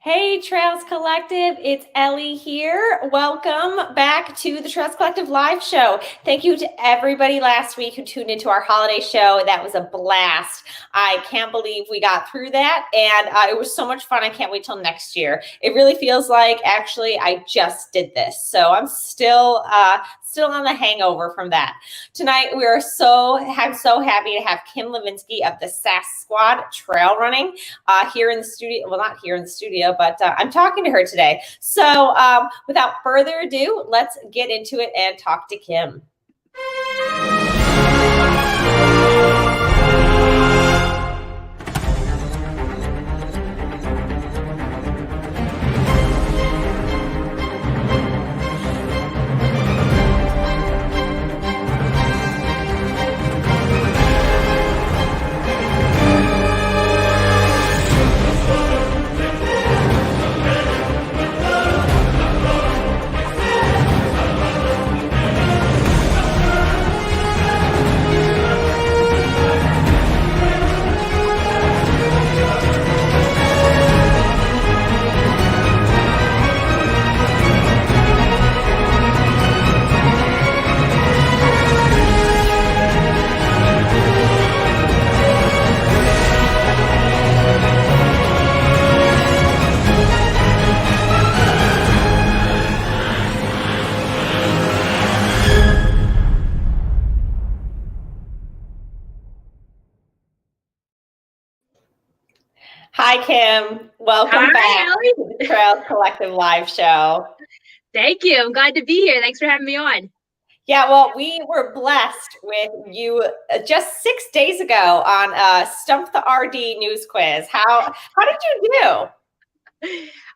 Hey, Trails Collective, it's Ellie here. Welcome back to the Trails Collective live show. Thank you to everybody last week who tuned into our holiday show. That was a blast. I can't believe we got through that, and it was so much fun. I can't wait till next year. It really feels like actually I just did this, so I'm still on the hangover from that. Tonight we are so happy to have Kim Levinsky of the SASSQUAD Trail Running here in the studio. Well, not here in the studio, but I'm talking to her today. So without further ado, let's get into it and talk to Kim. Hi, Kim. Welcome back to the Trails Collective live show. Thank you. I'm glad to be here. Thanks for having me on. Yeah, well, we were blessed with you just 6 days ago on Stump the RD news quiz. How did you do?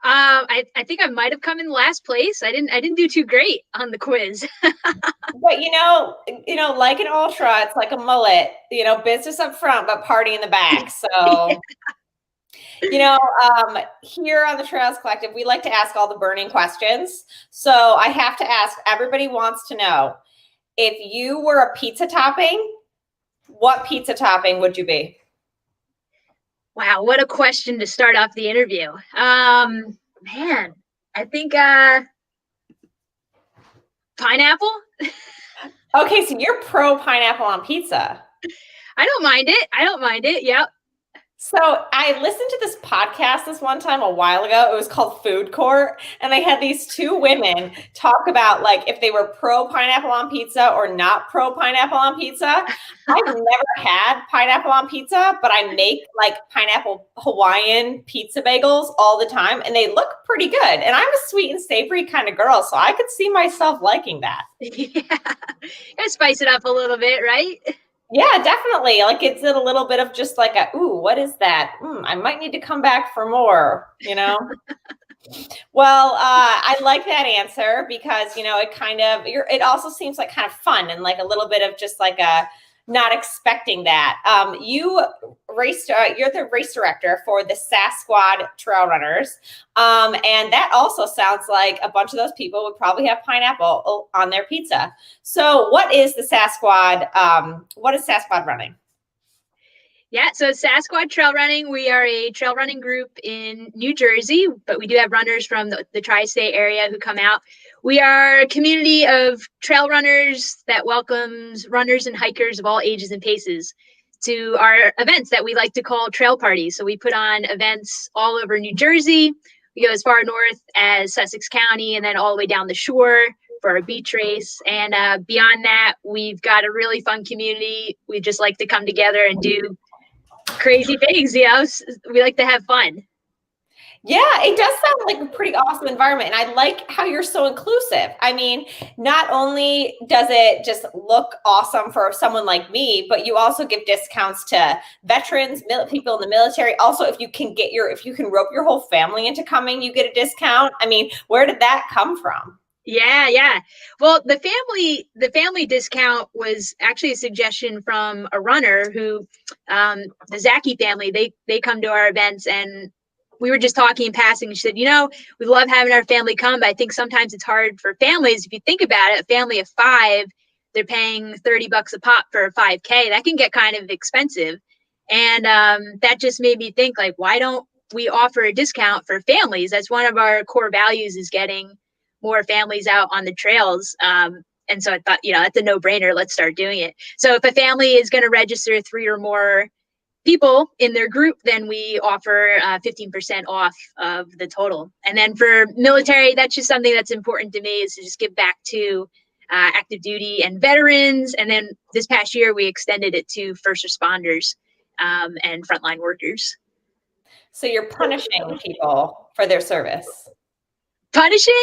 I think I might have come in last place. I didn't do too great on the quiz. But you know, like an ultra, it's like a mullet. Business up front, but party in the back. So. Here on the Trails Collective, we like to ask all the burning questions. So I have to ask, everybody wants to know, if you were a pizza topping, what pizza topping would you be? Wow, what a question to start off the interview. Man, I think pineapple. Okay, so you're pro pineapple on pizza. I don't mind it. Yep. So I listened to this podcast this one time a while ago. It was called Food Court. And they had these two women talk about like if they were pro pineapple on pizza or not pro pineapple on pizza. I've never had pineapple on pizza, but I make like pineapple Hawaiian pizza bagels all the time. And they look pretty good. And I'm a sweet and savory kind of girl. So I could see myself liking that. Yeah. Gotta spice it up a little bit, right? Yeah, definitely. Like it's a little bit of just like ooh, what is that? I might need to come back for more, Well, I like that answer because, it also seems like kind of fun and like a little bit of just like not expecting that. You're the race director for the SASSQUAD trail runners. And that also sounds like a bunch of those people would probably have pineapple on their pizza. So what is the SASSQUAD? What is SASSQUAD running? Yeah, so Sasquad Trail Running, we are a trail running group in New Jersey, but we do have runners from the tri-state area who come out. We are a community of trail runners that welcomes runners and hikers of all ages and paces to our events that we like to call trail parties. So we put on events all over New Jersey. We go as far north as Sussex County and then all the way down the shore for a beach race. And beyond that, we've got a really fun community. We just like to come together and do crazy things. We like to have fun. Yeah, it does sound like a pretty awesome environment. And I like how you're so inclusive. I mean, not only does it just look awesome for someone like me, but you also give discounts to veterans, people in the military. Also, if you can rope your whole family into coming, you get a discount. I mean, where did that come from? Yeah. Well, the family discount was actually a suggestion from a runner who, the Zaki family, they come to our events, and we were just talking in passing. And she said, we love having our family come, but I think sometimes it's hard for families. If you think about it, a family of 5, they're paying $30 a pop for a 5K. That can get kind of expensive. And that just made me think, like, why don't we offer a discount for families. That's one of our core values, is getting more families out on the trails. And so I thought, that's a no-brainer. Let's start doing it. So if a family is going to register 3 or more people in their group, then we offer 15% off of the total. And then for military, that's just something that's important to me, is to just give back to active duty and veterans. And then this past year, we extended it to first responders and frontline workers. So you're punishing people for their service. Punishing,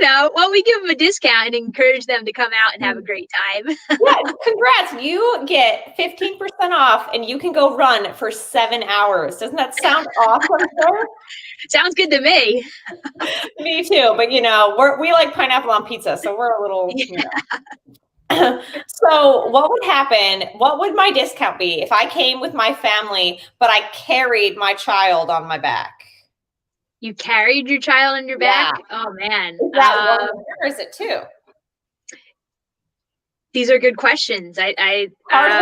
well, we give them a discount and encourage them to come out and have a great time. Yeah, congrats. You get 15% off and you can go run for 7 hours. Doesn't that sound awesome, sir? Sounds good to me. Me too. But, we like pineapple on pizza, so we're a little, So what would happen? What would my discount be if I came with my family, but I carried my child on my back? You carried your child on your back? Yeah. Oh, man. Is that one, or is it 2? These are good questions. I'd have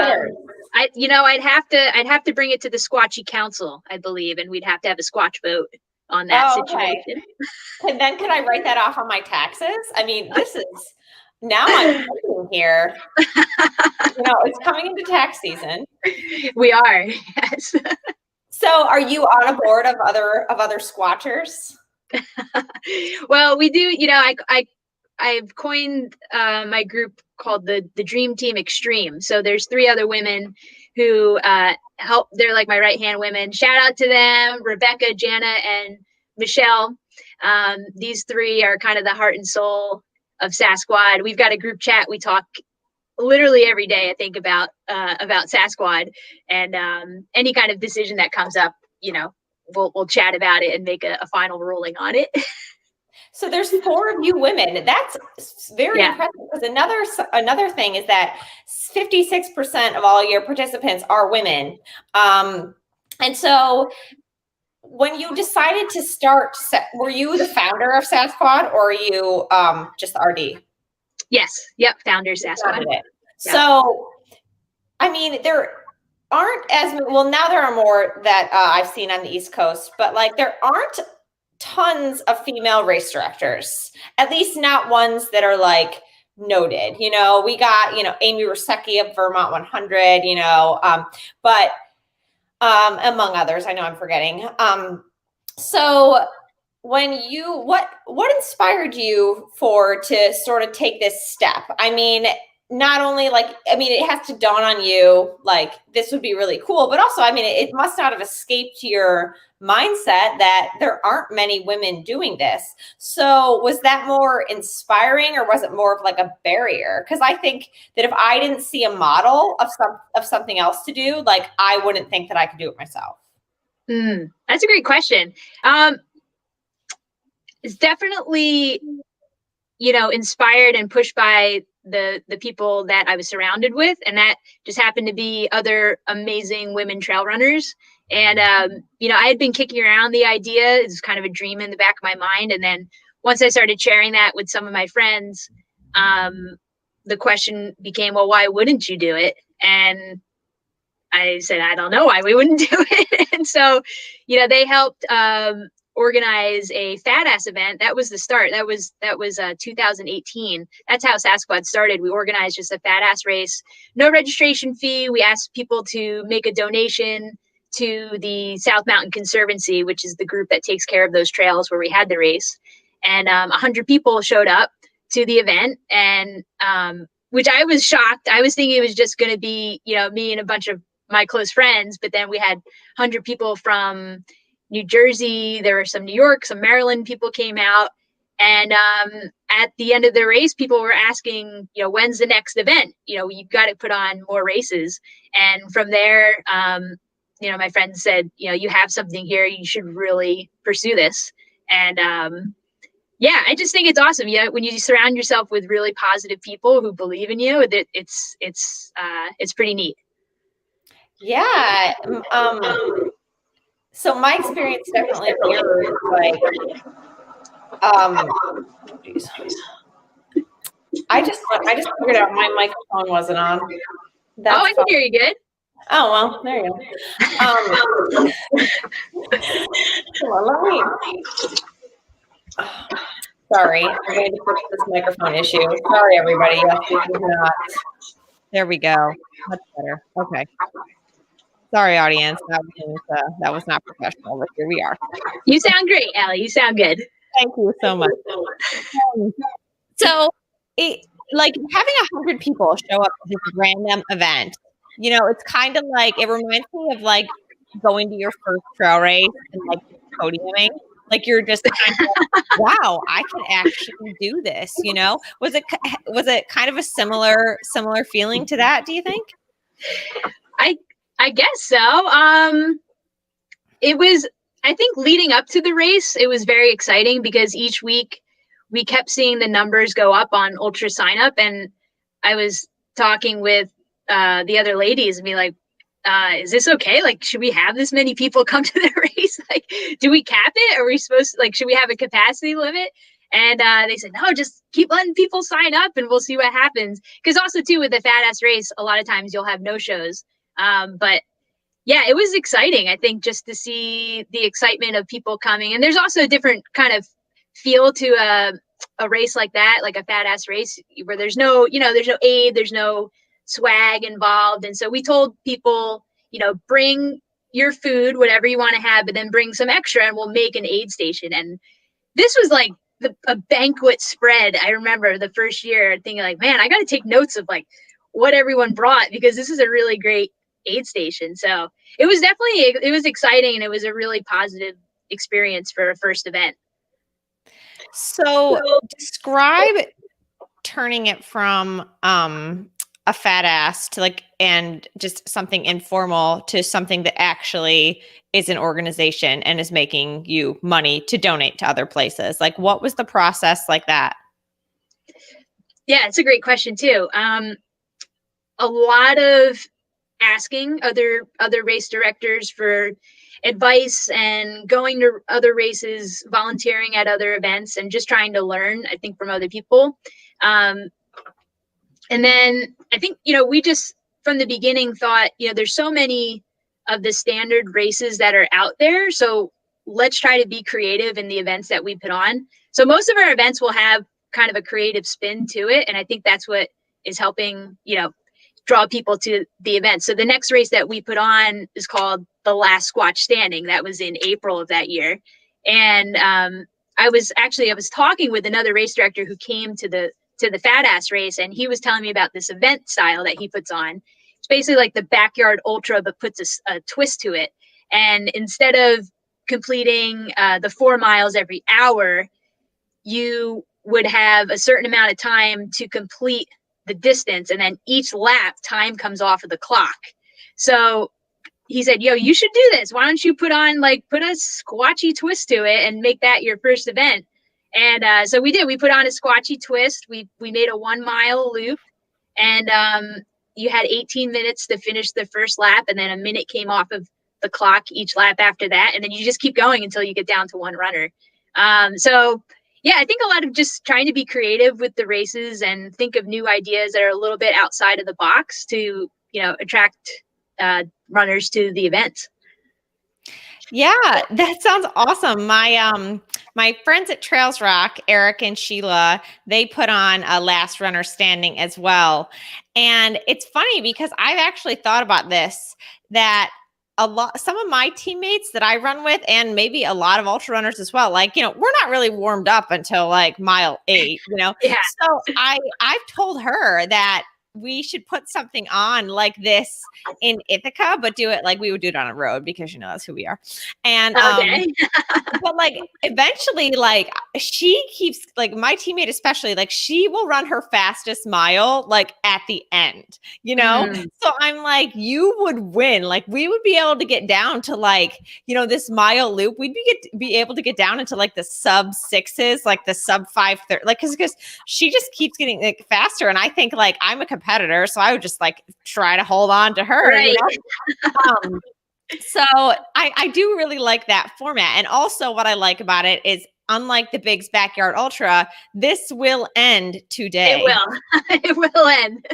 to bring it to the Squatchy Council, I believe, and we'd have to have a Squatch vote on that situation. Okay. And then could I write that off on my taxes? I mean, this is, now I'm thinking here. It's coming into tax season. We are, yes. So are you on a board of other squatchers? Well, we do, I've coined my group called the Dream Team Extreme. So there's 3 other women who help. They're like my right-hand women. Shout out to them, Rebecca, Jana, and Michelle. These 3 are kind of the heart and soul of SASSQUAD. We've got a group chat. We talk literally every day, I think, about SASSQUAD, and any kind of decision that comes up, we'll chat about it and make a final ruling on it. So there's 4 of you women. That's very impressive, because another thing is that 56% of all your participants are women. And so when you decided to start, were you the founder of SASSQUAD, or are you just the RD? Yes. Yep. Founder SASSQUAD. Yeah. So, I mean, there aren't now there are more that I've seen on the East Coast, but there aren't tons of female race directors, at least not ones that are noted. We got, Amy Rusecki of Vermont 100, but among others, I know I'm forgetting. So when what inspired you to sort of take this step? I mean, not only it has to dawn on you, this would be really cool, but also, it must not have escaped your mindset that there aren't many women doing this. So was that more inspiring, or was it more of a barrier? Because I think that if I didn't see a model of something else to do, I wouldn't think that I could do it myself. That's a great question. It's definitely, inspired and pushed by the people that I was surrounded with, and that just happened to be other amazing women trail runners. And I had been kicking around the idea. It was kind of a dream in the back of my mind. And then once I started sharing that with some of my friends, the question became, well, why wouldn't you do it? And I said, I don't know why we wouldn't do it. And so, they helped organize a fat ass event. That was the start. That was 2018. That's how SASSQUAD started. We organized just a fat ass race, no registration fee. We asked people to make a donation to the South Mountain Conservancy, which is the group that takes care of those trails where we had the race. And 100 people showed up to the event, and which I was shocked. I was thinking it was just going to be, me and a bunch of my close friends, but then we had 100 people from New Jersey. There were some New York, some Maryland people came out. And at the end of the race, people were asking, when's the next event? You've got to put on more races. And from there, my friends said, you have something here. You should really pursue this. And I just think it's awesome. When you surround yourself with really positive people who believe in you, that it's pretty neat. Yeah. So my experience definitely mirrors I just figured out my microphone wasn't on. I can hear you good. Oh, well, there you go. Hold on, let me, sorry, I'm going to fix this microphone issue. Sorry, everybody. Yes, this is not. There we go. Much better. Okay. Sorry, audience. That was not professional, but here we are. You sound great, Allie. You sound good. Thank you so much. So, like having 100 people show up to this random event, it's kind of like, it reminds me of like going to your first trail race and like podiuming. Like you're just kind of, wow, I can actually do this. Was it kind of a similar feeling to that? Do you think? I guess so. It was, I think leading up to the race, it was very exciting because each week we kept seeing the numbers go up on ultra sign up. And I was talking with the other ladies and be like, is this okay? Like, should we have this many people come to the race? Like, do we cap it? Are we supposed to, like, should we have a capacity limit? And they said, no, just keep letting people sign up and we'll see what happens. Because also too, with the fat ass race, a lot of times you'll have no shows. But yeah, it was exciting. I think just to see the excitement of people coming. And there's also a different kind of feel to a race like that, like a fat ass race where there's no, there's no aid, there's no swag involved. And so we told people, bring your food, whatever you want to have, but then bring some extra and we'll make an aid station. And this was like a banquet spread. I remember the first year thinking like, man, I got to take notes of like what everyone brought because this is a really great aid station. So it was definitely, it was exciting and it was a really positive experience for a first event. So describe turning it from a fat ass to like, and just something informal to something that actually is an organization and is making you money to donate to other places. Like, what was the process like that? Yeah, it's a great question too. A lot of asking other race directors for advice and going to other races, volunteering at other events, and just trying to learn, I think, from other people. And then I think, we just from the beginning thought, there's so many of the standard races that are out there. So let's try to be creative in the events that we put on. So most of our events will have kind of a creative spin to it. And I think that's what is helping, draw people to the event. So the next race that we put on is called the Last Squatch Standing. That was in April of that year. And I was talking with another race director who came to the fat ass race, and he was telling me about this event style that he puts on. It's basically like the backyard ultra, but puts a twist to it. And instead of completing the 4 miles every hour, you would have a certain amount of time to complete the distance, and then each lap time comes off of the clock. So he said, yo, you should do this. Why don't you put a squatchy twist to it and make that your first event? And so we did. We put on a squatchy twist. We made a 1 mile loop, and you had 18 minutes to finish the first lap, and then a minute came off of the clock each lap after that, and then you just keep going until you get down to one runner. So yeah, I think a lot of just trying to be creative with the races and think of new ideas that are a little bit outside of the box to, attract runners to the event. Yeah, that sounds awesome. My friends at Trails Rock, Eric and Sheila, they put on a Last Runner Standing as well. And it's funny because I've actually thought about this, that some of my teammates that I run with, and maybe a lot of ultra runners as well, like, we're not really warmed up until like mile 8, Yeah. So I've told her that we should put something on like this in Ithaca, but do it like we would do it on a road because that's who we are. And but like eventually, like she keeps, like my teammate especially, like she will run her fastest mile like at the end, So I'm like, you would win. Like we would be able to get down to like, this mile loop. We'd be able to get down into like the sub 6s, like the sub 5:30, like because she just keeps getting like faster. And I think like I'm a competitor, so I would just like try to hold on to her. Right. So I do really like that format. And also what I like about it is unlike the Big's Backyard Ultra, this will end today. It will. It will end.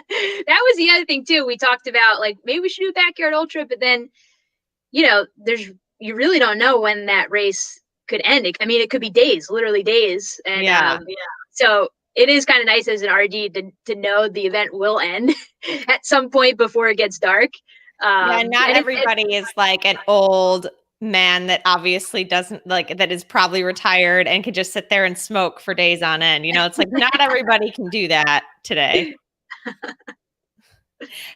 That was the other thing too. We talked about like maybe we should do Backyard Ultra, but then you really don't know when that race could end. I mean, it could be days, literally days. And so it is kind of nice as an RD to know the event will end at some point before it gets dark. Not everybody is like an old man that obviously doesn't that is probably retired and can just sit there and smoke for days on end. It's like not everybody can do that today.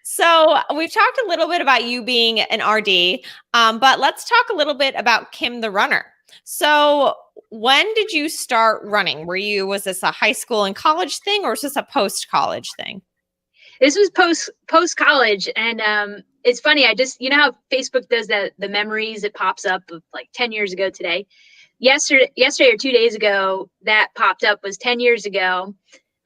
So we've talked a little bit about you being an RD, but let's talk a little bit about Kim the runner. So when did you start running? Was this a high school and college thing, or was this a post-college thing? This was post-college. And it's funny. I just, how Facebook does the memories, it pops up of like 10 years ago today. Yesterday or 2 days ago, that popped up was 10 years ago.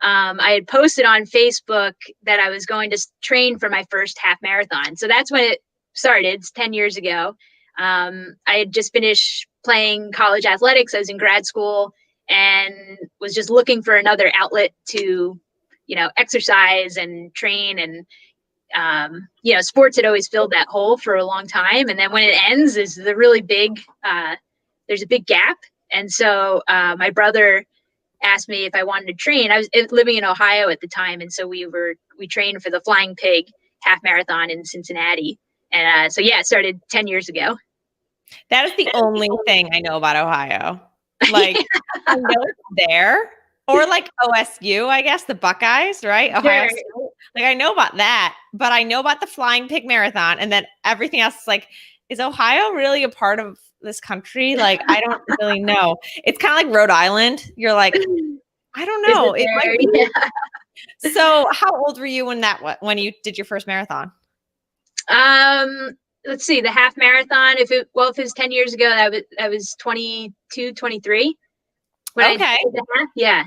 I had posted on Facebook that I was going to train for my first half marathon. So that's when it started. It's 10 years ago. I had just finished playing college athletics. I was in grad school and was just looking for another outlet to, exercise and train. And, sports had always filled that hole for a long time. And then when it ends, there's a big gap. And so my brother asked me if I wanted to train. I was living in Ohio at the time. And so we trained for the Flying Pig half marathon in Cincinnati. And it started 10 years ago. That is the only thing I know about Ohio. Like, I know it's there. Or like OSU, I guess, the Buckeyes, right? Ohio State. Like, I know about that, but I know about the Flying Pig Marathon. And then everything else is like, is Ohio really a part of this country? Like, I don't really know. It's kind of like Rhode Island. You're like, I don't know. It might be. Yeah. So how old were you when you did your first marathon? Let's see, the half marathon. If it was 10 years ago, I was 22, 23. Okay. Yeah.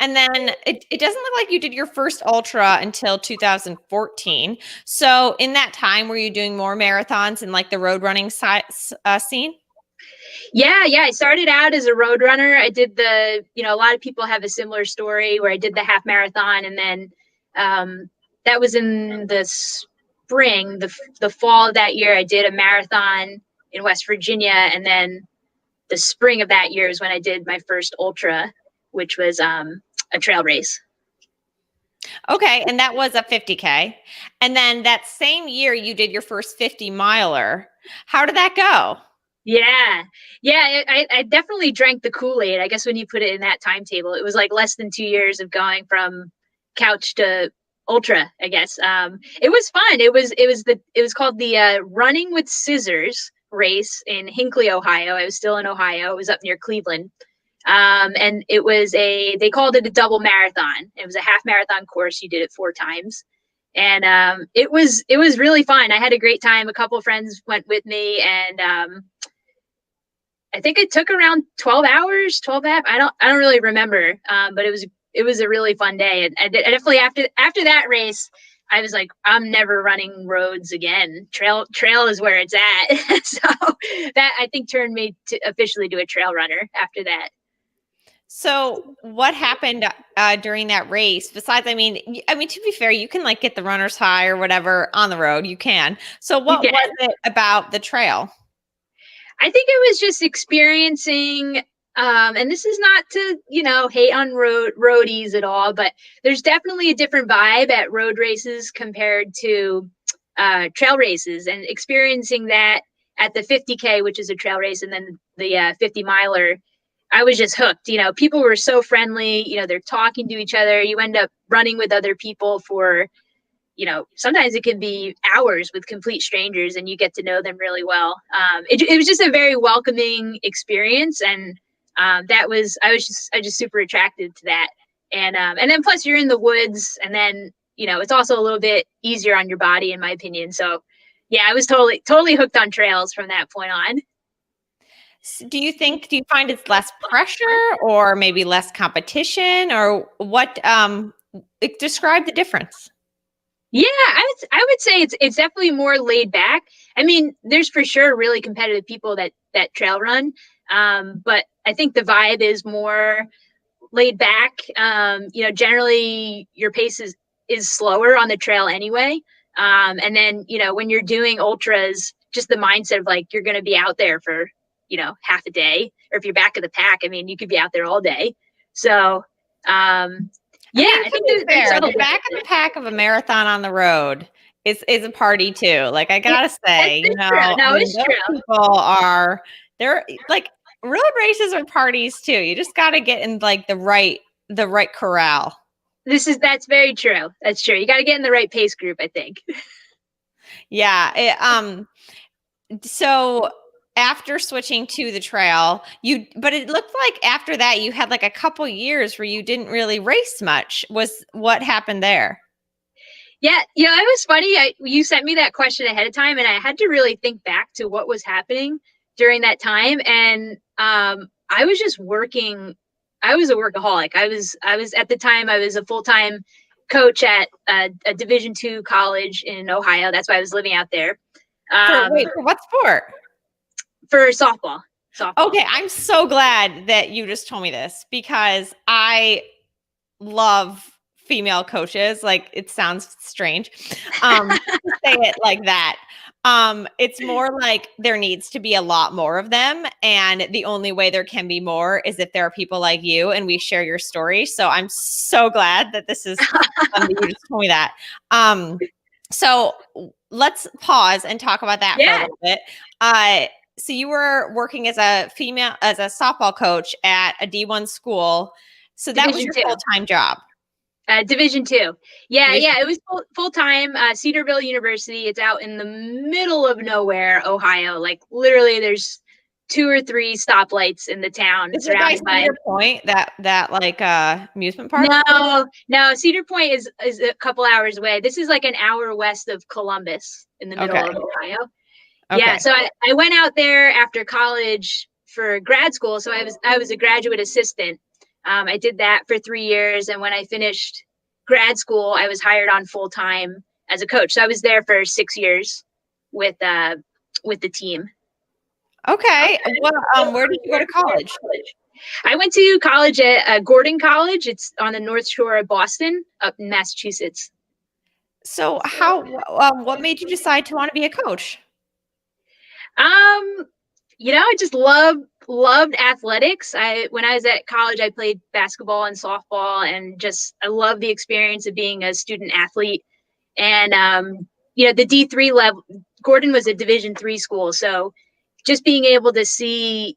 And then it doesn't look like you did your first ultra until 2014. So in that time, were you doing more marathons in like the road running scene? Yeah. I started out as a road runner. I did a lot of people have a similar story where I did the half marathon, and then that was in the spring. The fall of that year, I did a marathon in West Virginia, and then the spring of that year is when I did my first ultra, which was a trail race. Okay. And that was a 50K. And then that same year you did your first 50 miler. How did that go? Yeah. I definitely drank the Kool-Aid. I guess when you put it in that timetable, it was like less than 2 years of going from couch to ultra, I guess. It was fun. It was called the Running with Scissors race in Hinckley, Ohio. I was still in Ohio. It was up near Cleveland. And they called it a double marathon. It was a half marathon course. You did it 4 times. And it was really fun. I had a great time. A couple of friends went with me, and I think it took around 12 hours, 12 hours. I don't really remember. But it was a really fun day. And I definitely after that race, I was like, I'm never running roads again. Trail is where it's at. So that I think turned me to officially to a trail runner after that. So what happened during that race? Besides, I mean, to be fair, you can like get the runner's high or whatever on the road. You can. So what was it about the trail? I think it was just experiencing, and this is not to, hate on roadies at all, but there's definitely a different vibe at road races compared to trail races, and experiencing that at the 50K, which is a trail race, and then the 50 miler. I was just hooked. People were so friendly. They're talking to each other. You end up running with other people for, sometimes it can be hours with complete strangers, and you get to know them really well. It was just a very welcoming experience, and I was just super attracted to that. And then plus you're in the woods, and then it's also a little bit easier on your body, in my opinion. So yeah, I was totally hooked on trails from that point on. Do you find it's less pressure or maybe less competition, or what? Describe the difference. Yeah, I would say it's definitely more laid back. I mean, there's for sure really competitive people that trail run, But I think the vibe is more laid back. Generally your pace is slower on the trail anyway. And then, when you're doing ultras, just the mindset of like, you're going to be out there for, half a day, or if you're back of the pack, I mean, you could be out there all day. So, I think fair. The back of the pack of a marathon on the road is a party too. Like I gotta say, it's true. People they're like road races are parties too. You just got to get in like the right corral. That's very true. That's true. You got to get in the right pace group, I think. Yeah. So after switching to the trail, but it looked like after that you had like a couple years where you didn't really race much. What happened there? Yeah, it was funny. You sent me that question ahead of time, and I had to really think back to what was happening during that time. And I was just working. I was a workaholic. I was at the time, I was a full-time coach at a Division II college in Ohio. That's why I was living out there. For what sport? For softball. Okay, I'm so glad that you just told me this, because I love female coaches. Like, it sounds strange to say it like that. It's more like there needs to be a lot more of them, and the only way there can be more is if there are people like you and we share your story. So I'm so glad that this is that you just told me that. So let's pause and talk about that for a little bit. So you were working as a softball coach at a D1 school. So that was your full-time job. Division II. Yeah. It was full-time. Cedarville University. It's out in the middle of nowhere, Ohio. Like literally there's 2 or 3 stoplights in the town. Is it by Cedar Point, that like amusement park? No. Cedar Point is a couple hours away. This is like an hour west of Columbus in the middle of Ohio. Okay. Yeah. So I went out there after college for grad school. So I was a graduate assistant. I did that for 3 years. And when I finished grad school, I was hired on full time as a coach. So I was there for 6 years with the team. Okay. Well, where did you go to college? I went to college at Gordon College. It's on the North Shore of Boston, up in Massachusetts. So what made you decide to want to be a coach? I just loved athletics. When I was at college, I played basketball and softball, and I love the experience of being a student athlete. And the D3 level, Gordon was a Division III school, so just being able to see,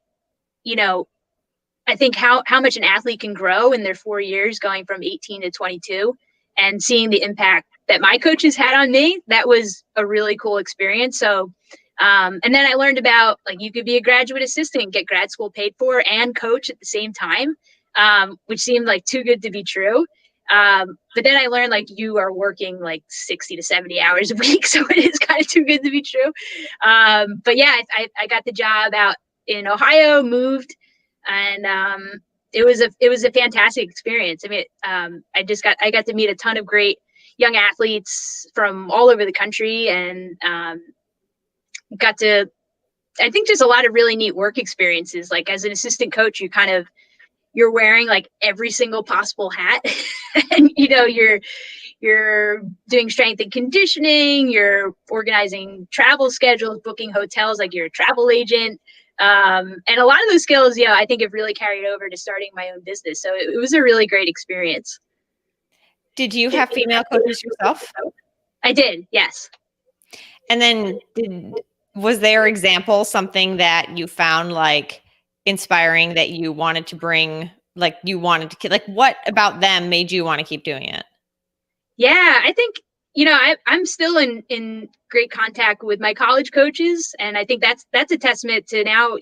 I think how much an athlete can grow in their 4 years, going from 18 to 22, and seeing the impact that my coaches had on me, that was a really cool experience. So. And then I learned about, like, you could be a graduate assistant, get grad school paid for, and coach at the same time, which seemed like too good to be true. But then I learned, like, you are working like 60 to 70 hours a week. So it is kind of too good to be true. But yeah, I got the job out in Ohio, moved, and it was a fantastic experience. I mean, I got to meet a ton of great young athletes from all over the country, and got to, I think, just a lot of really neat work experiences. Like, as an assistant coach, you're wearing like every single possible hat, and you're doing strength and conditioning, you're organizing travel schedules, booking hotels, like you're a travel agent. And a lot of those skills, I think have really carried over to starting my own business. So it was a really great experience. Did you have female coaches yourself? I did, yes. And then was there example, something that you found like inspiring that you wanted to bring, like what about them made you want to keep doing it? Yeah, I think, I'm still in great contact with my college coaches. And I think that's a testament to now,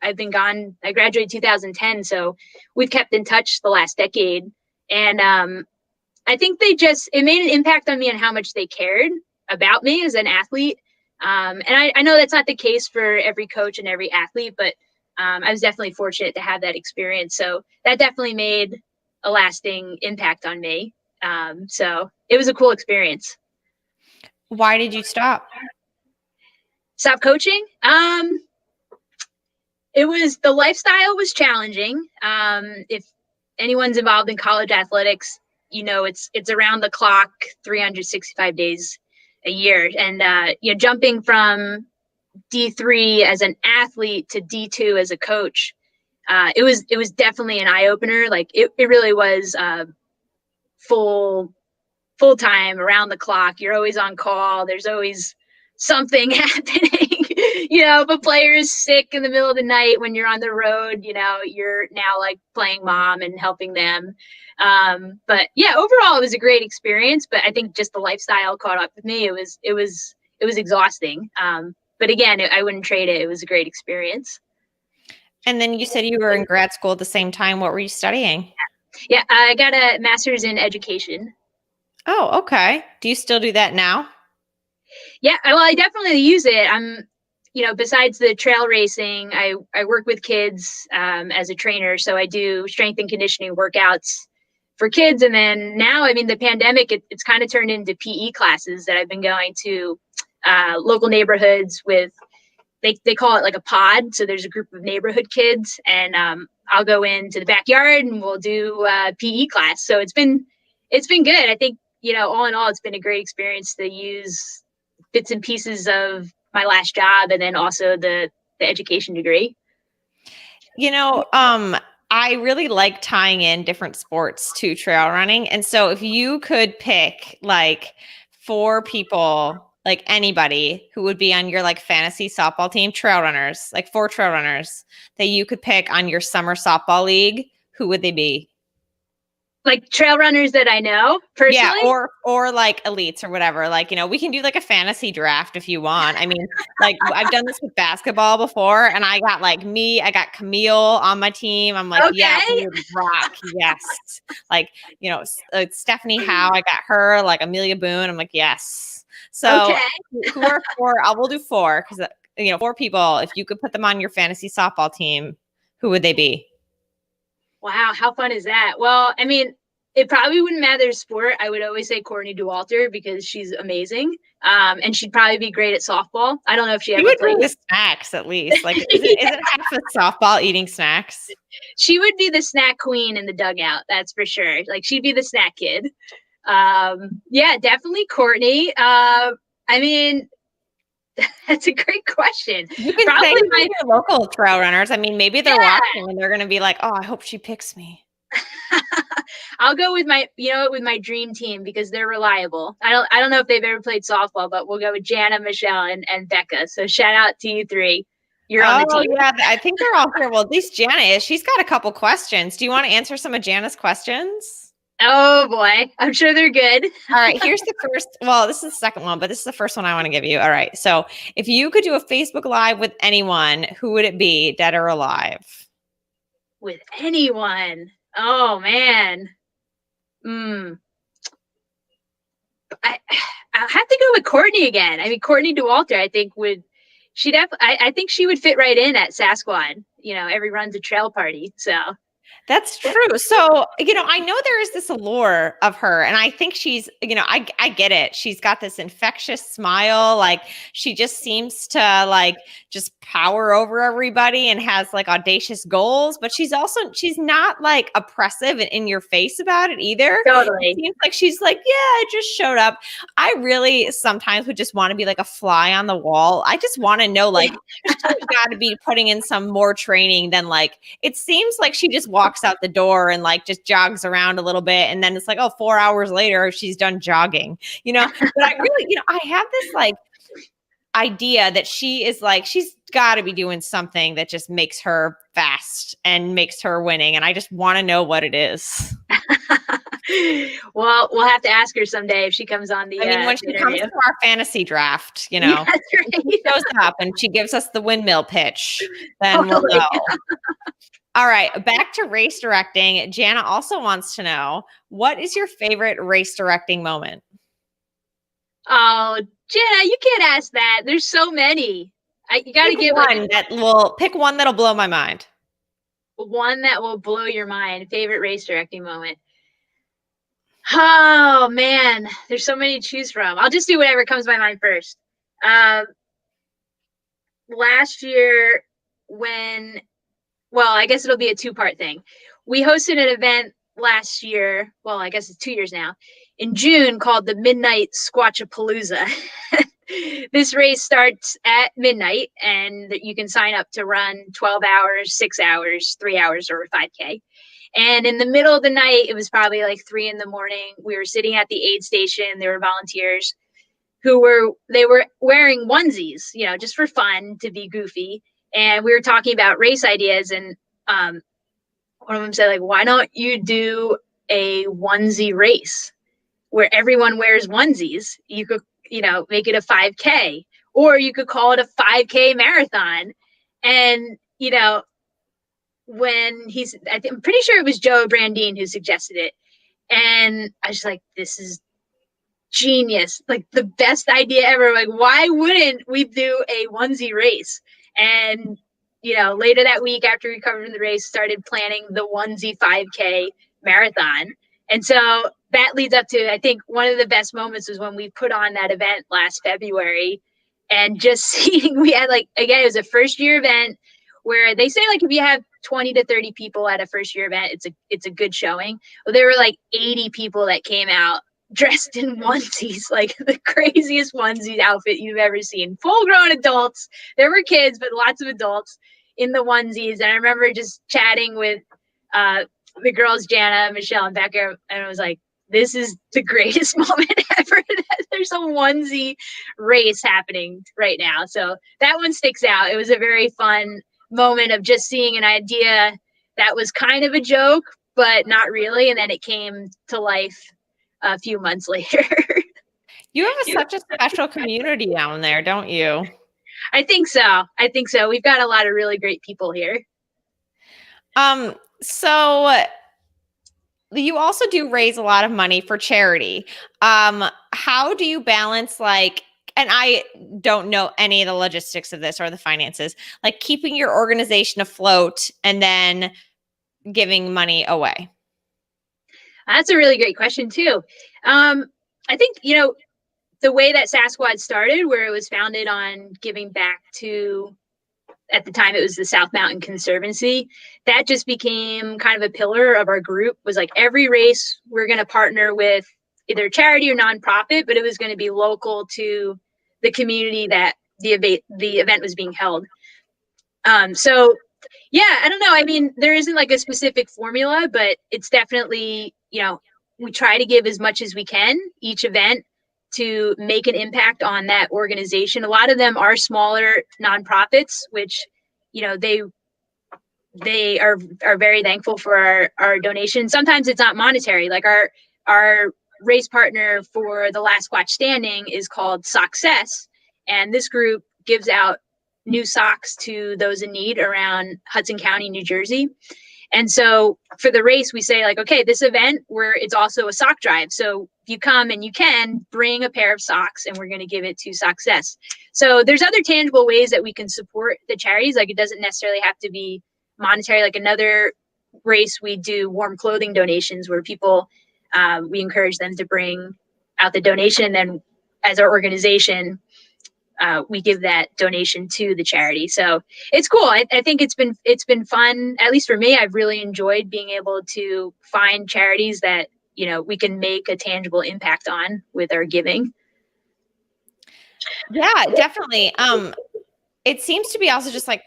I've been gone. I graduated 2010. So we've kept in touch the last decade. And I think it made an impact on me and how much they cared about me as an athlete. And I know that's not the case for every coach and every athlete, but I was definitely fortunate to have that experience. So that definitely made a lasting impact on me. So it was a cool experience. Why did you stop? Stop coaching? The lifestyle was challenging. If anyone's involved in college athletics, it's around the clock, 365 days a year. And, jumping from D3 as an athlete to D2 as a coach, it was definitely an eye opener. Like it really was full time, around the clock. You're always on call. There's always something happening. If a player is sick in the middle of the night when you're on the road, you're now like playing mom and helping them. But yeah, overall it was a great experience. But I think just the lifestyle caught up with me. It was exhausting. But again, I wouldn't trade it. It was a great experience. And then you said you were in grad school at the same time. What were you studying? Yeah, I got a master's in education. Oh, okay. Do you still do that now? Yeah, well, I definitely use it. Besides the trail racing, I work with kids as a trainer. So I do strength and conditioning workouts for kids. And then now, the pandemic, it's kind of turned into PE classes that I've been going to local neighborhoods with. They call it like a pod. So there's a group of neighborhood kids, and I'll go into the backyard and we'll do PE class. So it's been good. I think, all in all, it's been a great experience to use bits and pieces of my last job and then also the education degree. I really like tying in different sports to trail running. And so if you could pick like 4 people, like anybody who would be on your like fantasy softball team, trail runners, like 4 trail runners that you could pick on your summer softball league, who would they be? Like trail runners that I know personally? Yeah, or like elites or whatever. Like, we can do like a fantasy draft if you want. Like I've done this with basketball before, and I got Camille on my team. I'm like, okay. Yeah, we would rock. Yes. Like, Stephanie Howe, I got her, like Amelia Boone. I'm like, yes. So okay. Who are 4? We'll do 4 because, 4 people, if you could put them on your fantasy softball team, who would they be? Wow, how fun is that? Well, it probably wouldn't matter the sport. I would always say Courtney Dauwalter because she's amazing. And she'd probably be great at softball. I don't know if she ever played. With snacks at least. Like, isn't half of softball eating snacks? She would be the snack queen in the dugout. That's for sure. Like, she'd be the snack kid. Yeah, definitely Courtney. That's a great question. You can probably say my local trail runners. Maybe they're watching and they're going to be like, "Oh, I hope she picks me." I'll go with my dream team because they're reliable. I don't know if they've ever played softball, but we'll go with Jana, Michelle, and Becca. So shout out to you 3. You're on the team. Yeah, I think they're all here. Well, at least Jana is. She's got a couple questions. Do you want to answer some of Jana's questions? Oh boy, I'm sure they're good. All right, here's the first. Well, this is the second one, but this is the first one I want to give you. All right, so if you could do a Facebook Live with anyone, who would it be, dead or alive? With anyone? Oh man. I have to go with Courtney again. Courtney Dauwalter, I think I think she would fit right in at SASSQUAD. Every run's a trail party. So that's true. So, I know there is this allure of her, and I think she's, I get it. She's got this infectious smile. Like, she just seems to like just power over everybody and has like audacious goals, but she's not like oppressive and in your face about it either. Totally. It seems like she's like, yeah, I just showed up. I really sometimes would just want to be like a fly on the wall. I just want to know, like, she's got to be putting in some more training than like, it seems like she just walks out the door and like just jogs around a little bit, and then it's like, oh, 4 hours later she's done jogging, but I really, I have this like idea that she is like, she's got to be doing something that just makes her fast and makes her winning, and I just want to know what it is. Well, we'll have to ask her someday if she comes on the when she comes to our fantasy draft, yeah, that's right. she shows up and she gives us the windmill pitch, then we'll know. All right, back to race directing. Jana also wants to know, what is your favorite race directing moment? Oh, Jana, you can't ask that. There's so many. You got to give pick one that'll blow my mind. One that will blow your mind. Favorite race directing moment. Oh man, there's so many to choose from. I'll just do whatever comes to my mind first. Last year, well, I guess it'll be a two-part thing. We hosted an event last year, well, I guess it's 2 years now, in June called the Midnight Squatchapalooza. This race starts at midnight, and you can sign up to run 12 hours, 6 hours, 3 hours, or a 5K. And in the middle of the night, it was probably like 3 in the morning. We were sitting at the aid station. There were volunteers who were wearing onesies, just for fun, to be goofy. And we were talking about race ideas, and one of them said, like, why don't you do a onesie race where everyone wears onesies? You could, make it a 5K, or you could call it a 5K marathon. And, I'm pretty sure it was Joe Brandine who suggested it. And I was like, this is genius, like the best idea ever. Like, why wouldn't we do a onesie race? And later that week, after we covered the race, started planning the onesie 5K marathon. And so that leads up to, I think, one of the best moments was when we put on that event last February, and just seeing, we had, like, again, it was a first year event where they say, like, if you have 20 to 30 people at a first year event, it's a good showing. Well, there were like 80 people that came out dressed in onesies, like the craziest onesie outfit you've ever seen. Full grown adults. There were kids, but lots of adults in the onesies. And I remember just chatting with the girls, Jana, Michelle, and Becca, and I was like, this is the greatest moment ever. There's a onesie race happening right now. So that one sticks out. It was a very fun moment of just seeing an idea that was kind of a joke, but not really. And then it came to life a few months later. You have such a special community down there, don't you? I think so. We've got a lot of really great people here. So you also do raise a lot of money for charity. How do you balance, like, and I don't know any of the logistics of this or the finances, like keeping your organization afloat and then giving money away? That's a really great question too. I think, the way that SASSQUAD started, where it was founded on giving back to, at the time it was the South Mountain Conservancy, that just became kind of a pillar of our group. Was like, every race we're going to partner with either charity or nonprofit, but it was going to be local to the community that the event was being held. So yeah, I don't know. I mean, there isn't like a specific formula, but it's definitely, we try to give as much as we can each event to make an impact on that organization. A lot of them are smaller nonprofits, which, they are very thankful for our donation. Sometimes it's not monetary. Like our race partner for the last Squatch standing is called Success. And this group gives out new socks to those in need around Hudson County, New Jersey. And so for the race, we say, like, okay, this event where it's also a sock drive. So if you come and you can, bring a pair of socks and we're going to give it to Success. So there's other tangible ways that we can support the charities. Like, it doesn't necessarily have to be monetary. Like another race, we do warm clothing donations where people, we encourage them to bring out the donation. And then as our organization, we give that donation to the charity. So it's cool. I think it's been fun. At least for me, I've really enjoyed being able to find charities that, we can make a tangible impact on with our giving. Yeah, definitely. It seems to be also just like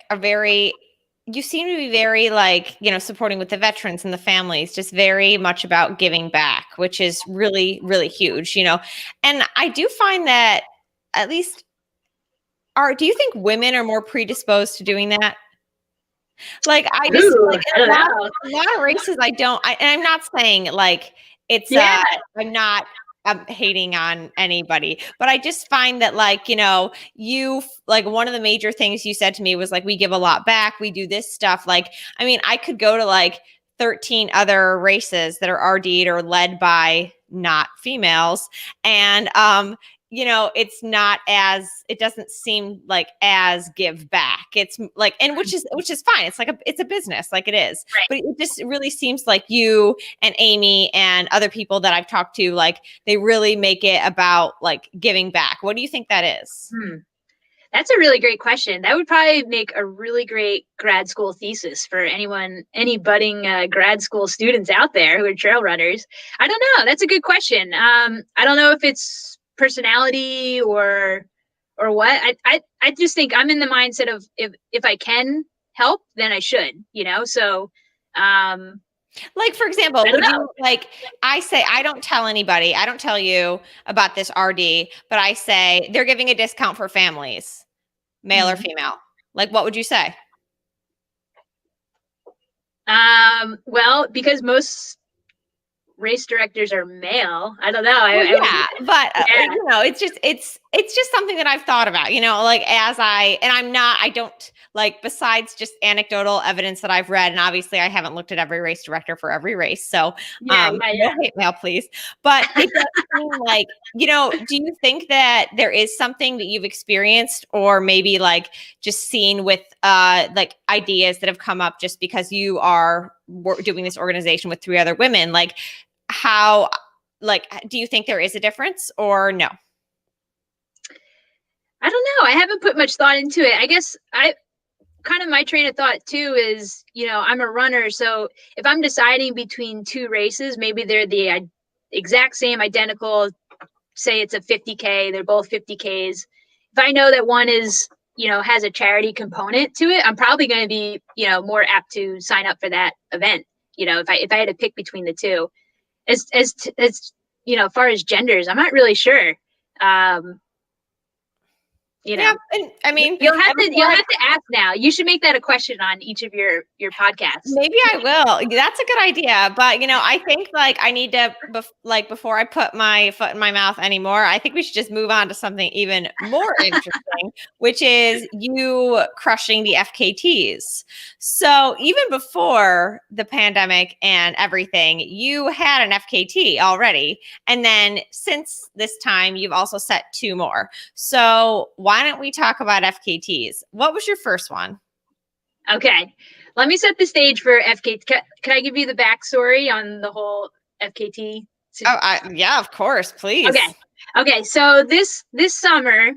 you seem to be very, like, supporting with the veterans and the families, just very much about giving back, which is really, really huge, and I do find that, at least, do you think women are more predisposed to doing that? Like, I just, like, a lot of races, and I'm not saying, like, it's, I'm not hating on anybody, but I just find that, like, like, one of the major things you said to me was, like, we give a lot back, we do this stuff. Like, I mean, I could go to, like, 13 other races that are RD'd or led by not females, and, it doesn't seem like as give back. It's like, and which is fine. It's like it's a business, like it is. Right. But it just really seems like you and Amy and other people that I've talked to, like, they really make it about, like, giving back. What do you think that is? That's a really great question. That would probably make a really great grad school thesis for any budding grad school students out there who are trail runners. I don't know. That's a good question. I don't know if it's personality or what. I just think I'm in the mindset of if I can help, then I should. So like, for example, I don't would know. you like, I say, I don't tell anybody, I don't tell you about this RD, but I say they're giving a discount for families, male or female. Like, what would you say? Well, because most race directors are male. I don't know. It's just something that I've thought about, like I don't like, besides just anecdotal evidence that I've read, and obviously I haven't looked at every race director for every race. So no hate mail, please. But it does seem like, do you think that there is something that you've experienced or maybe like just seen with like ideas that have come up just because you are doing this organization with 3 other women? Like, how, like, do you think there is a difference or no? I don't know. I haven't put much thought into it. I guess my train of thought too is, I'm a runner. So if I'm deciding between 2 races, maybe they're the exact same, identical, say it's a 50K, they're both 50Ks. If I know that one is, has a charity component to it, I'm probably going to be, more apt to sign up for that event. If I had to pick between the two. As far as genders, I'm not really sure. Yeah, and I mean, you'll have to ask now. You should make that a question on each of your podcasts. Maybe I will. That's a good idea. But I think like I need to before I put my foot in my mouth anymore, I think we should just move on to something even more interesting, which is you crushing the FKTs. So even before the pandemic and everything, you had an FKT already. And then since this time, you've also set 2 more. So why don't we talk about FKTs? What was your first one? Okay, let me set the stage for FKT. Can I give you the backstory on the whole FKT? Yeah, of course, please. Okay. So this summer,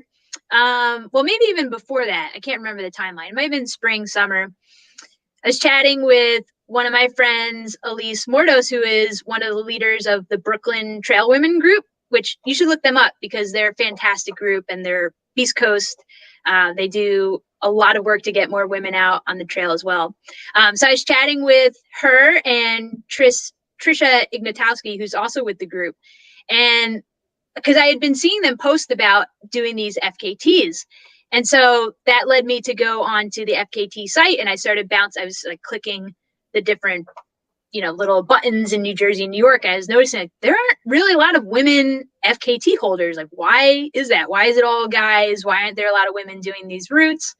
well, maybe even before that, I can't remember the timeline. It might have been spring, summer. I was chatting with one of my friends, Elise Mordos, who is one of the leaders of the Brooklyn Trail Women group, which you should look them up because they're a fantastic group and they're East Coast. They do a lot of work to get more women out on the trail as well. So I was chatting with her and Trisha Ignatowski, who's also with the group. And because I had been seeing them post about doing these FKTs. And so that led me to go onto the FKT site and I started I was like clicking the different, little buttons in New Jersey and New York. I was noticing there aren't really a lot of women FKT holders. Like, why is that? Why is it all guys? Why aren't there a lot of women doing these routes?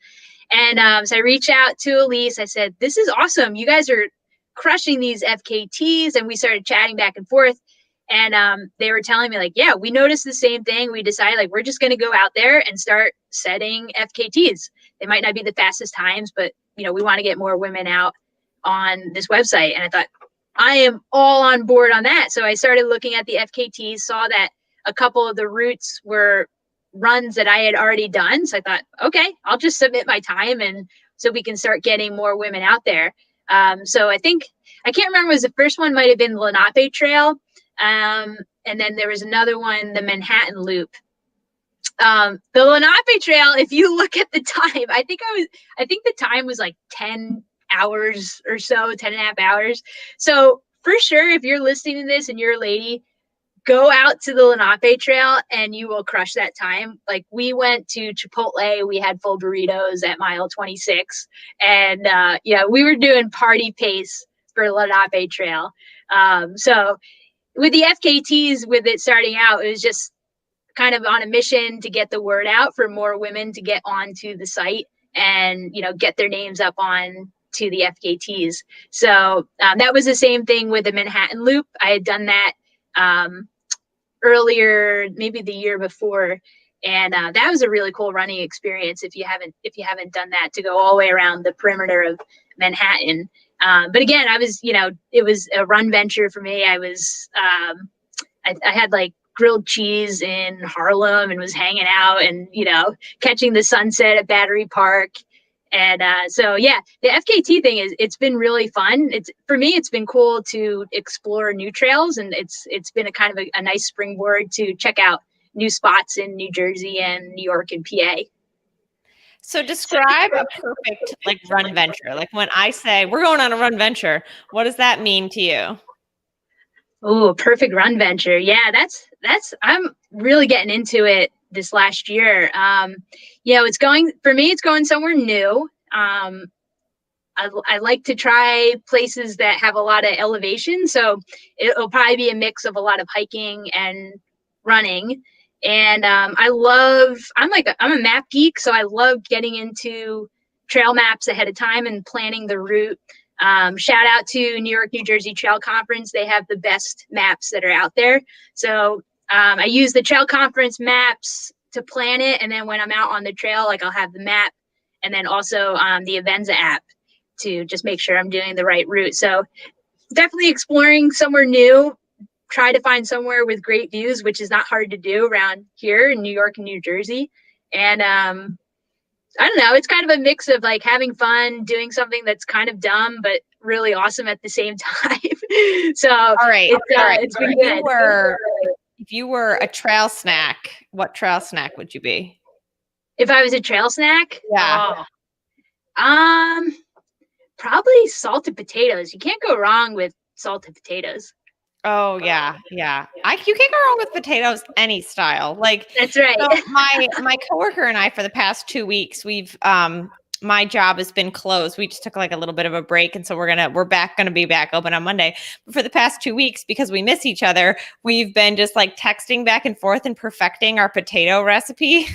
And so I reached out to Elise. I said, this is awesome. You guys are crushing these FKTs. And we started chatting back and forth. And they were telling me like, yeah, we noticed the same thing. We decided like, we're just going to go out there and start setting FKTs. They might not be the fastest times, but we want to get more women out on this website. And I thought, I am all on board on that. So I started looking at the FKTs, saw that a couple of the routes were runs that I had already done. So I thought, okay, I'll just submit my time and so we can start getting more women out there. So I think, I can't remember, was the first one might have been the Lenape Trail. And then there was another one, the Manhattan Loop. The Lenape Trail, if you look at the time, I think the time was like 10 hours or so, 10 and a half hours. So for sure, if you're listening to this and you're a lady, go out to the Lenape Trail and you will crush that time. Like we went to Chipotle, we had full burritos at mile 26 and we were doing party pace for Lenape Trail. So with the FKTs, with it starting out, it was just kind of on a mission to get the word out for more women to get onto the site and, get their names up on to the FKTs. So that was the same thing with the Manhattan Loop. I had done that earlier, maybe the year before. And that was a really cool running experience if you haven't done that, to go all the way around the perimeter of Manhattan. But again, I was, it was a run venture for me. I was, I had like grilled cheese in Harlem and was hanging out and, catching the sunset at Battery Park. And so, yeah, the FKT thing it's been really fun. For me, it's been cool to explore new trails, and it's been a kind of a nice springboard to check out new spots in New Jersey and New York and PA. So describe a perfect run venture. Like when I say we're going on a run venture, what does that mean to you? Oh, a perfect run venture. Yeah, I'm really getting into it this last year. It's going somewhere new. I like to try places that have a lot of elevation. So it'll probably be a mix of a lot of hiking and running. And I'm a map geek. So I love getting into trail maps ahead of time and planning the route. Shout out to New York, New Jersey Trail Conference. They have the best maps that are out there. So I use the Trail Conference maps to plan it. And then when I'm out on the trail, I'll have the map and then also the Avenza app to just make sure I'm doing the right route. So definitely exploring somewhere new. Try to find somewhere with great views, which is not hard to do around here in New York and New Jersey. And I don't know, it's kind of a mix of having fun, doing something that's kind of dumb, but really awesome at the same time. So all right. It's been good. If you were a trail snack, what trail snack would you be? If I was a trail snack? Yeah. Probably salted potatoes. You can't go wrong with salted potatoes. Oh yeah. You can't go wrong with potatoes any style. That's right. So my coworker and I, for the past 2 weeks, we've my job has been closed. We just took a little bit of a break, and so we're gonna be back open on Monday. But for the past 2 weeks, because we miss each other, we've been just texting back and forth and perfecting our potato recipe.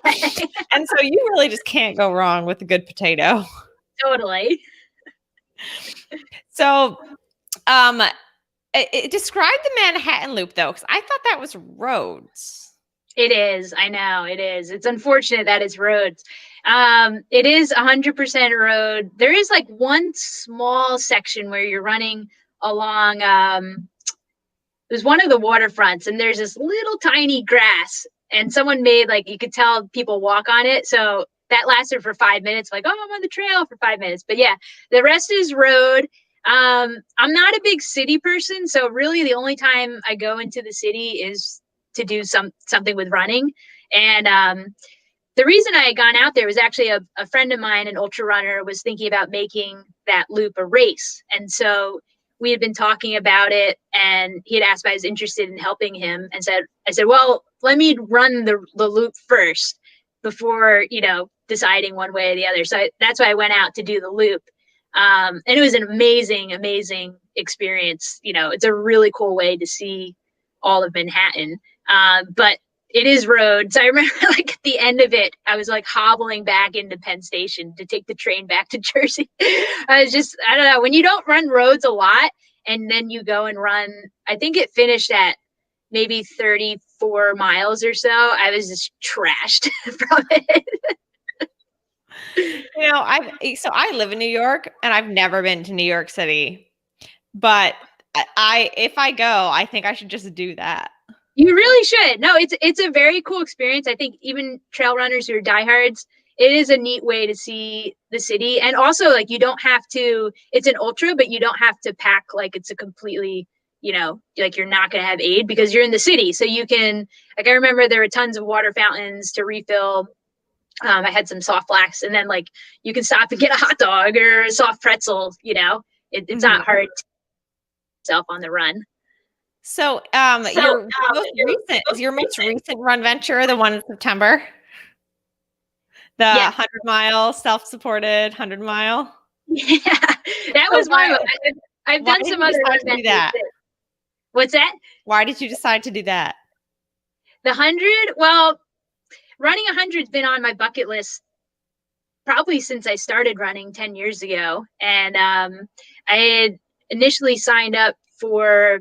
Okay. And so you really just can't go wrong with a good potato. Totally. So, describe the Manhattan Loop though, because I thought that was roads. It is. I know it is. It's unfortunate that it's roads. It is 100% road. There is one small section where you're running along. There's one of the waterfronts, and there's this little tiny grass, and someone made you could tell people walk on it. So that lasted for 5 minutes. I'm on the trail for 5 minutes. But yeah, the rest is road. I'm not a big city person, so really the only time I go into the city is to do something with running. And the reason I had gone out there was actually a friend of mine, an ultra runner, was thinking about making that loop a race. And so we had been talking about it, and he had asked if I was interested in helping him, and I said, well, let me run the loop first before, deciding one way or the other. So that's why I went out to do the loop. And it was an amazing, amazing experience. It's a really cool way to see all of Manhattan. But it is road. So I remember at the end of it, I was hobbling back into Penn Station to take the train back to Jersey. I don't know, when you don't run roads a lot and then you go and run, I think it finished at maybe 34 miles or so. I was just trashed from it. I live in New York, and I've never been to New York City, but if I go, I think I should just do that. You really should. No, it's a very cool experience. I think even trail runners who are diehards, it is a neat way to see the city. And also you don't have to, it's an ultra, but you don't have to pack it's a completely, you're not going to have aid because you're in the city. So you can, I remember there were tons of water fountains to refill. I had some soft blacks, and then you can stop and get a hot dog or a soft pretzel. It's not hard to yourself on the run. So, your most recent run venture the one in September? The 100-mile self-supported 100-mile? Yeah, that was one. I've done some other run ventures. What's that? Why did you decide to do that? The 100? Well, running 100 has been on my bucket list probably since I started running 10 years ago. And I had initially signed up for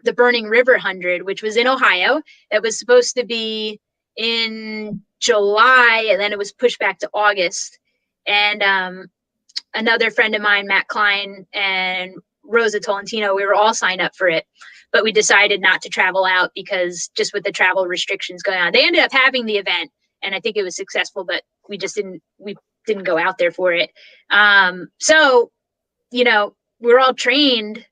the Burning River 100, which was in Ohio. It was supposed to be in July, and then it was pushed back to August. And another friend of mine, Matt Klein, and Rosa Tolentino, we were all signed up for it. but we decided not to travel out because just with the travel restrictions going on, they ended up having the event, and I think it was successful, but we didn't go out there for it. So, we're all trained,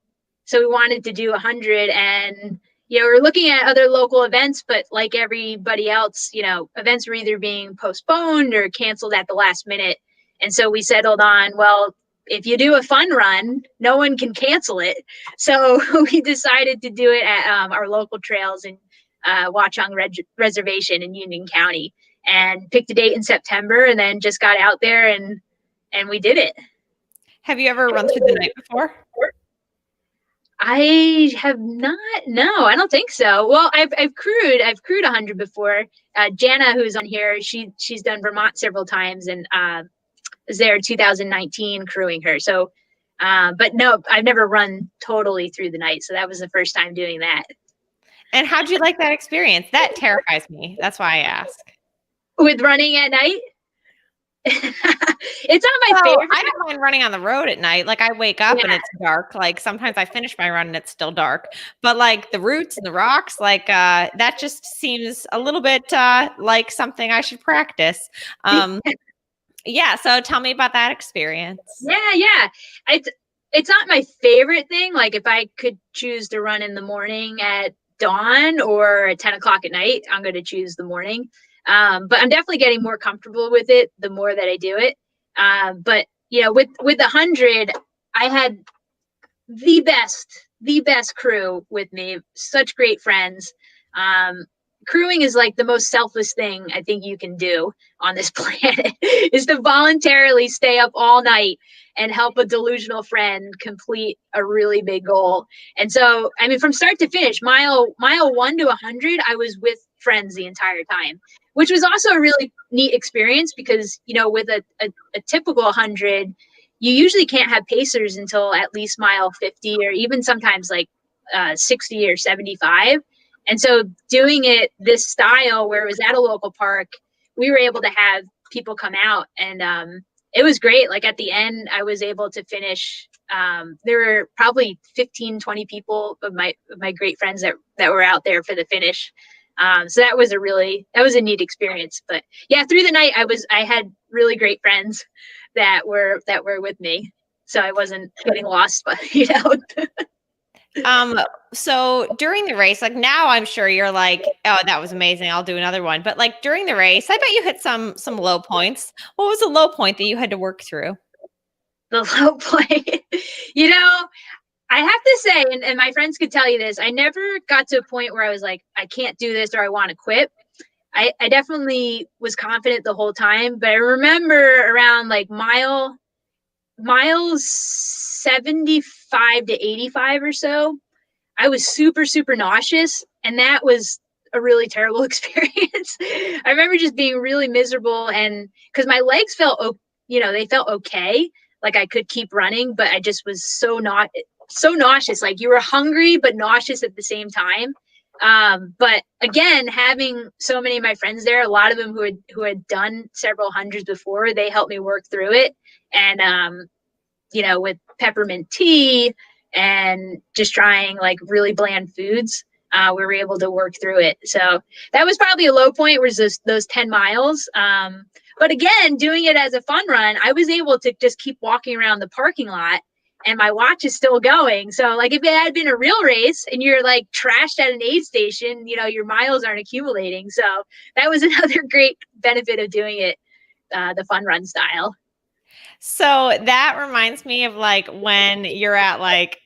so we wanted to do 100, and we're looking at other local events, but like everybody else, events were either being postponed or canceled at the last minute. And so we settled on, well, if you do a fun run, no one can cancel it. So we decided to do it at our local trails in Watchung Reservation in Union County, and picked a date in September, and then just got out there and we did it. Have you ever run through the night before? I have not. No, I don't think so. Well, I've crewed 100 before. Jana, who's on here, she's done Vermont several times, and was there 2019 crewing her. So, but no, I've never run totally through the night. So that was the first time doing that. And how'd you like that experience? That terrifies me. That's why I ask. With running at night? It's not my favorite. I don't mind running on the road at night. Like I wake up and it's dark. Like sometimes I finish my run and it's still dark. But like the roots and the rocks, like that just seems a little bit like something I should practice. Yeah. So tell me about that experience. Yeah. It's not my favorite thing. Like if I could choose to run in the morning at dawn or at 10 o'clock at night, I'm going to choose the morning. But I'm definitely getting more comfortable with it the more that I do it. But with 100, I had the best crew with me, such great friends. Crewing is like the most selfless thing I think you can do on this planet is to voluntarily stay up all night and help a delusional friend complete a really big goal. And so, I mean, from start to finish, mile 1 to 100, I was with friends the entire time, which was also a really neat experience because, with a typical 100, you usually can't have pacers until at least mile 50 or even sometimes like 60 or 75. And so doing it this style where it was at a local park, we were able to have people come out, and it was great. Like at the end, I was able to finish. There were probably 15, 20 people of my great friends that were out there for the finish. So that was a neat experience. But yeah, through the night, I had really great friends that were with me. So I wasn't getting lost, but So during the race, like now I'm sure you're like, oh, that was amazing, I'll do another one. But like during the race, I bet you hit some low points. What was the low point that you had to work through? The low point, I have to say, and my friends could tell you this, I never got to a point where I was like, I can't do this or I want to quit. I definitely was confident the whole time, but I remember around like miles 75 to 85 or so, I was super, super nauseous. And that was a really terrible experience. I remember just being really miserable, and because my legs felt, they felt okay. Like I could keep running, but I just was so nauseous. Like you were hungry, but nauseous at the same time. But again, having so many of my friends there, a lot of them who had done several hundreds before, they helped me work through it. And, with peppermint tea and just trying like really bland foods, we were able to work through it. So that was probably a low point, was those 10 miles. But again, doing it as a fun run, I was able to just keep walking around the parking lot, and my watch is still going. So like if it had been a real race and you're like trashed at an aid station, your miles aren't accumulating. So that was another great benefit of doing it the fun run style. So that reminds me of like when you're at like,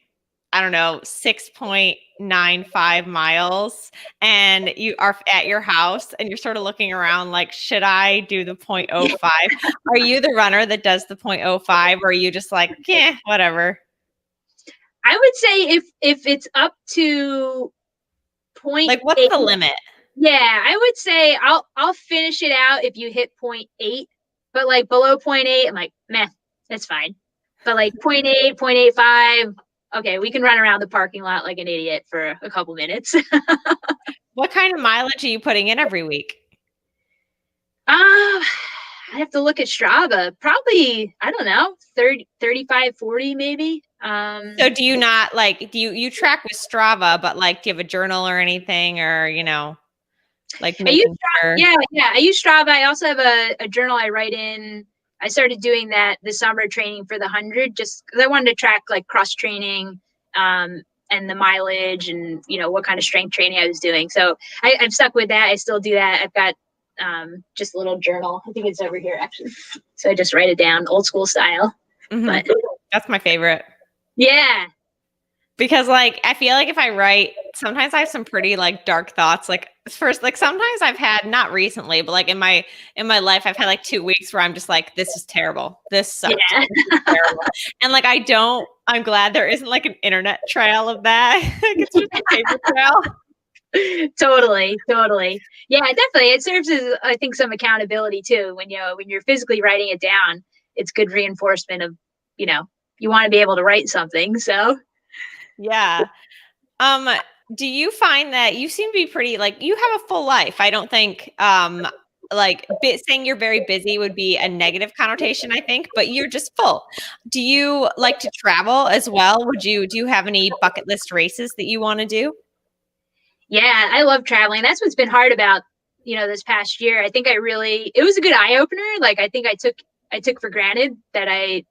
I don't know, 6.95 miles and you are at your house and you're sort of looking around like, should I do the 0.05? Are you the runner that does the 0.05, or are you just like, yeah, whatever? I would say if it's up to point, like what's the limit? Yeah, I would say I'll finish it out if you hit 0.8, but like below 0.8, I'm like, meh, that's fine. But like 0.8, 0.85, okay, we can run around the parking lot like an idiot for a couple minutes. What kind of mileage are you putting in every week? I have to look at Strava. Probably, I don't know, 30, 35, 40 maybe. So do you not like, do you track with Strava, but like, do you have a journal or anything, or, like making sure? Yeah, I use Strava. I also have a journal I write in. I started doing that this summer, training for the 100, just because I wanted to track like cross training, and the mileage, and what kind of strength training I was doing. So I've stuck with that. I still do that. I've got just a little journal. I think it's over here actually. So I just write it down, old school style. But That's my favorite. Yeah. Because like, I feel like if I write, sometimes I have some pretty like dark thoughts. Like first, like sometimes I've had, not recently, but like in my life, I've had like 2 weeks where I'm just like, this is terrible. This sucks. Yeah. This is terrible. And like, I'm glad there isn't like an internet trail of that. It's just a paper trail. Totally. Yeah, definitely. It serves as, I think, some accountability too. When you're physically writing it down, it's good reinforcement of, you want to be able to write something. So yeah. Do you find that you seem to be pretty, like, you have a full life? I don't think, like saying you're very busy would be a negative connotation, I think, but you're just full. Do you like to travel as well? Do you have any bucket list races that you want to do? Yeah, I love traveling. That's what's been hard about, this past year. I think it was a good eye opener. Like, I think I took for granted that I,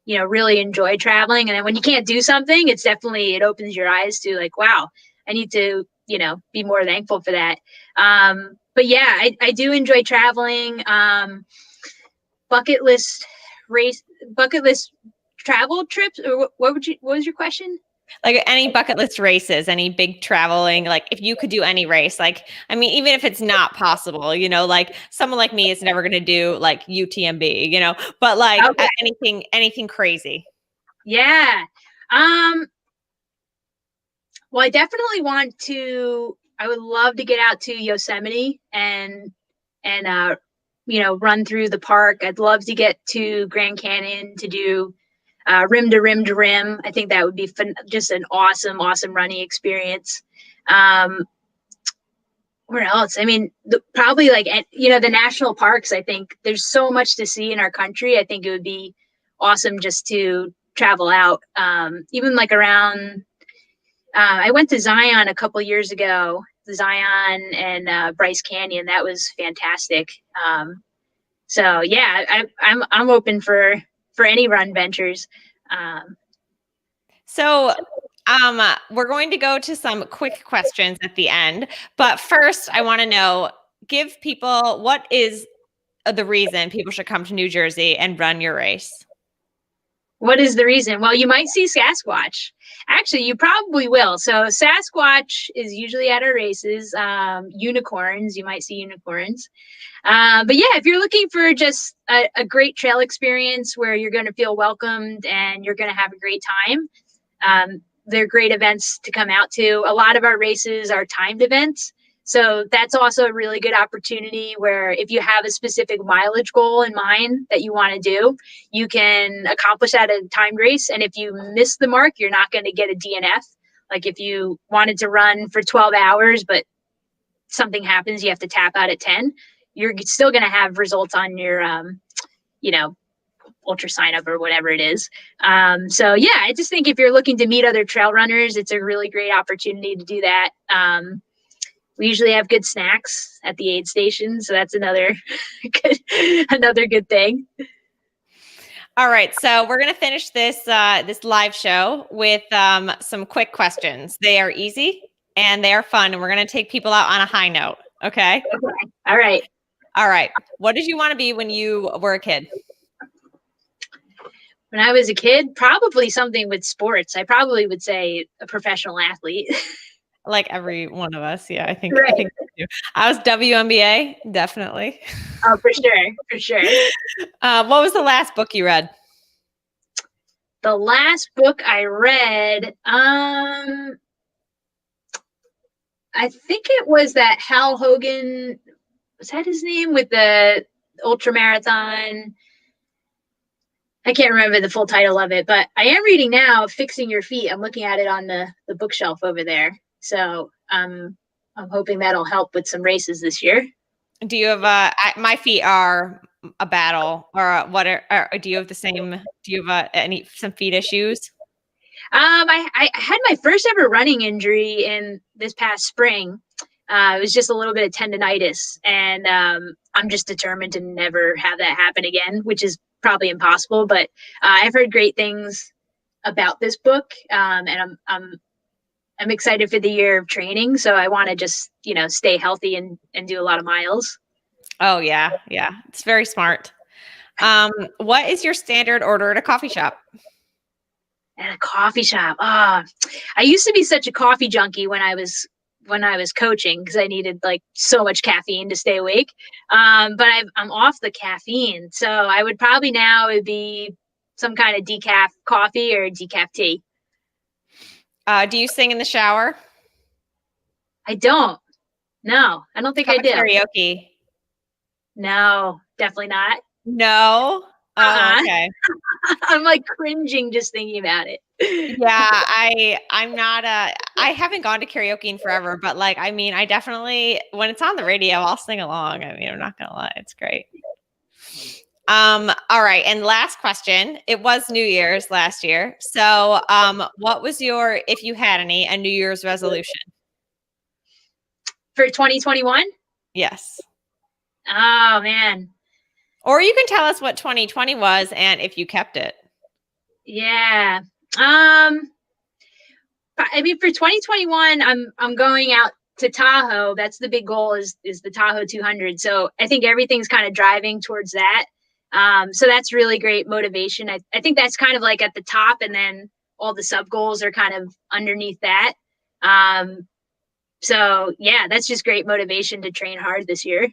really enjoy traveling. And then when you can't do something, it opens your eyes to like, wow, I need to, be more thankful for that. But yeah, I do enjoy traveling. Bucket list travel trips, or what was your question? Like any bucket list races, any big traveling, like if you could do any race, like, I mean, even if it's not possible, like someone like me is never going to do like UTMB, but like Okay. anything crazy. Yeah. Well, I would love to get out to Yosemite and run through the park. I'd love to get to Grand Canyon to do rim to rim to rim. I think that would be just an awesome running experience. Where else? I mean, probably like, the national parks. I think there's so much to see in our country. I think it would be awesome just to travel out, even like around. I went to Zion a couple years ago, Zion and Bryce Canyon. That was fantastic. So yeah, I'm open for any run ventures. So we're going to go to some quick questions at the end, but first I want to know, give people, what is the reason people should come to New Jersey and run your race? What is the reason? Well, you might see Sasquatch. Actually, you probably will. So Sasquatch is usually at our races. Unicorns, you might see unicorns. But yeah, if you're looking for just a great trail experience where you're going to feel welcomed and you're going to have a great time, they're great events to come out to. A lot of our races are timed events. So that's also a really good opportunity where if you have a specific mileage goal in mind that you want to do, you can accomplish that at a timed race. And if you miss the mark, you're not going to get a DNF. Like if you wanted to run for 12 hours, but something happens, you have to tap out at 10, you're still going to have results on your, ultra sign up or whatever it is. So yeah, I just think if you're looking to meet other trail runners, it's a really great opportunity to do that. We usually have good snacks at the aid station, so that's another good thing. All right, so we're going to finish this live show with some quick questions. They are easy and they are fun, and we're going to take people out on a high note. Okay. All right. What did you want to be when you were a kid? When I was a kid, probably something with sports. I probably would say a professional athlete. Like every one of us. Yeah, I think. Right. I was WNBA, definitely. Oh, for sure. What was the last book you read? The last book I read, I think it was that Hal Hogan, was that his name, with the ultra marathon? I can't remember the full title of it, but I am reading now Fixing Your Feet. I'm looking at it on the bookshelf over there. So I'm hoping that'll help with some races this year. Do you have my feet are a battle, or what? Or do you have the same? Do you have some feet issues? I had my first ever running injury in this past spring. It was just a little bit of tendonitis, and I'm just determined to never have that happen again, which is probably impossible. But I've heard great things about this book, and I'm excited for the year of training. So I want to just stay healthy and do a lot of miles. Oh yeah, it's very smart. What is your standard order at a coffee shop? At a coffee shop. I used to be such a coffee junkie when I was coaching, because I needed like so much caffeine to stay awake. But I'm off the caffeine, so I would probably now it'd be some kind of decaf coffee or decaf tea. Do you sing in the shower? I don't. No, I don't think I do. Karaoke? No, definitely not. No. Oh, okay. I'm like cringing just thinking about it. Yeah, I'm not I haven't gone to karaoke in forever, but like, I mean, I definitely, when it's on the radio, I'll sing along. I mean, I'm not gonna lie, it's great. All right, and last question. It was New Year's last year. So, what was your, if you had any, a New Year's resolution? For 2021? Yes. Oh man. Or you can tell us what 2020 was and if you kept it. Yeah. I mean, for 2021, I'm going out to Tahoe. That's the big goal, is the Tahoe 200. So I think everything's kind of driving towards that. So that's really great motivation. I think that's kind of like at the top, and then all the sub goals are kind of underneath that. So yeah, that's just great motivation to train hard this year.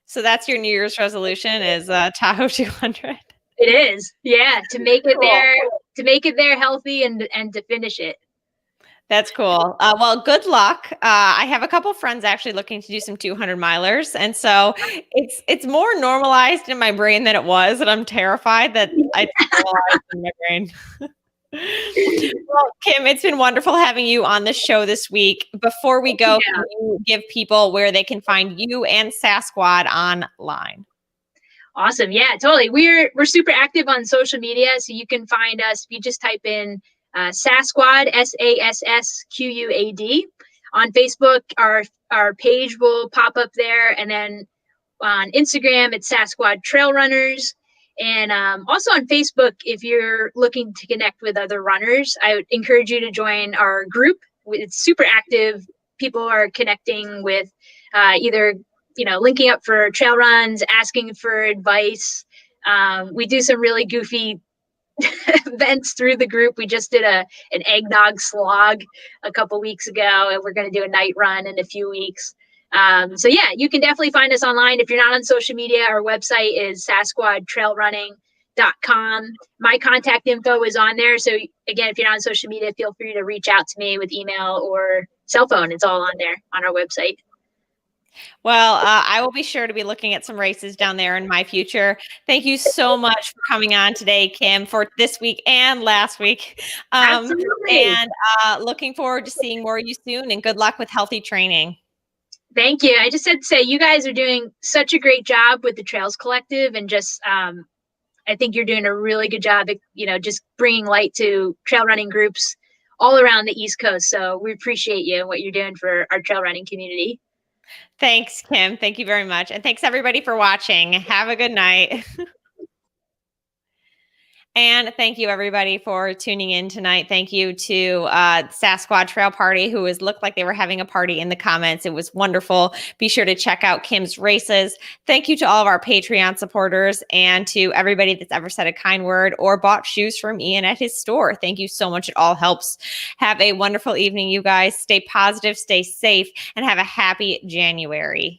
So that's your New Year's resolution, is Tahoe 200. It is, yeah, to make it there, healthy and to finish it. That's cool. Well, good luck. I have a couple friends actually looking to do some 200 milers, and so it's more normalized in my brain than it was, and I'm terrified that it's normalized in my brain. Well, Kim, it's been wonderful having you on the show this week. Before we go, can you give people where they can find you and SASSQUAD online? Awesome. Yeah, totally. We're super active on social media, so you can find us if you just type in SASSQUAD, SASSQUAD. On Facebook, our page will pop up there, and then on Instagram, it's SASSQUAD Trail Runners. And also on Facebook, if you're looking to connect with other runners, I would encourage you to join our group. It's super active. People are connecting with either, linking up for trail runs, asking for advice. We do some really goofy events through the group. We just did an eggnog slog a couple weeks ago, and we're going to do a night run in a few weeks. So yeah, you can definitely find us online. If you're not on social media, our website is SASSQUADtrailrunning.com. My contact info is on there. So again, if you're not on social media, feel free to reach out to me with email or cell phone. It's all on there on our website. Well, I will be sure to be looking at some races down there in my future. Thank you so much for coming on today, Kim, for this week and last week. Absolutely. And looking forward to seeing more of you soon, and good luck with healthy training. Thank you. I just had to say, you guys are doing such a great job with the Trails Collective, and just I think you're doing a really good job at, just bringing light to trail running groups all around the East Coast. So we appreciate you and what you're doing for our trail running community. Thanks, Kim. Thank you very much. And thanks everybody for watching. Have a good night. And thank you everybody for tuning in tonight. Thank you to SASSQUAD Trail Party, who looked like they were having a party in the comments. It was wonderful. Be sure to check out Kim's races. Thank you to all of our Patreon supporters, and to everybody that's ever said a kind word or bought shoes from Ian at his store. Thank you so much. It all helps. Have a wonderful evening, you guys. Stay positive, stay safe, and have a happy January.